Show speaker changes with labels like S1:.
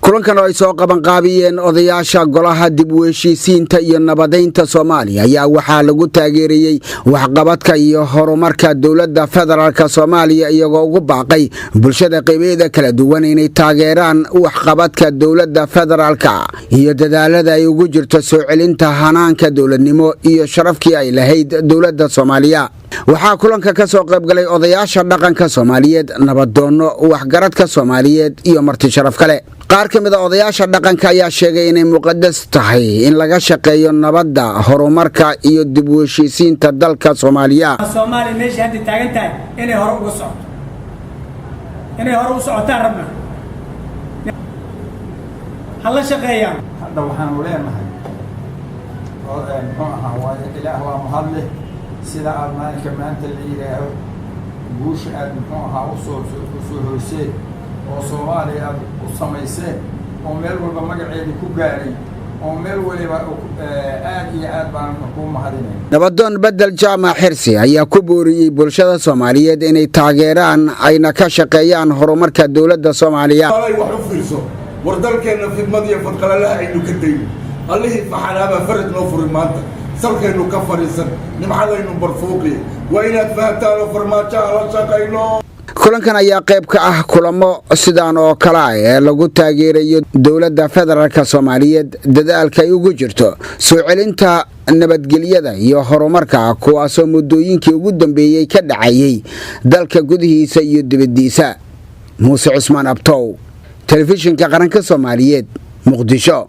S1: kulankan oo ay soo qabanqaabiyeen odayaasha golaha dib u heshiisiinta iyo nabadeynta Soomaaliya ayaa waxaa lagu taageerayay waxqabadka iyo horumarka dawladda federaalka Soomaaliya iyagoo ugu baaqay bulshada qaybaheeda kala duwan inay taageeraan waxqabadka dawladda federaalka iyo dadaalada ay ugu jirto soo celinta hanaanka dawladnimo iyo sharafkii ay lahayd dawladda Soomaaliya. waxaa kulanka ka soo qayb galay odayaasha dhaqanka Soomaaliyeed, nabadoono, waxgaradka Soomaaliyeed iyo marti sharaf kale. qaar ka mid ah odayaasha dhaqanka ayaa sheegay inay muqadas tahay in laga shaqeeyo nabadda, horumarka iyo dib u heshiisiinta dalka Soomaaliya.
S2: Soomaaliya meesha hadda taagan tahay inay hore uga socoto, inay hore u socotaan rabna hal la shaqeeyaan.
S3: hadda waxaan leenahay oo muxuu ahaa waa ilaah waa mahadle sida aad maalinka maanta la yidhaaho guusha aad muxuu ahaa u soo hoyseen oo Soomaaliya aad u samayseen oo meel walba magaceeda ku gaaray oo meel waliba aad iyo aad baan ku mahadinay.
S1: nabadoon Bedel Jaamac Xirsi ayaa ku booriyay bulshada Soomaaliyeed inay taageeraan ayna ka shaqeeyaan horumarka dawladda Soomaaliya.
S4: wax u fiirso war dalkeena fidmad iyo fadqalalaha aynu ka dayno allihii faxalaaba farad noo furi maanta salkaynu ka fariisan nimcadaynu barfuuqi waa inaad fahantaan oo farmaajaha la shaqayno.
S1: kulankan ayaa qayb ka ah kulamo sidaan oo kale ah ee lagu taageerayo dawladda federaalka Soomaaliyeed dadaalka ay ugu jirto soo celinta nabadgelyada iyo horumarka kuwaasoo muddooyinkii ugu dambeeyay ka dhacayay dalka gudihiisa iyo dibadiisa. Muuse Cusmaan Abtow, telefishinka qaranka Soomaaliyeed, Muqdisho.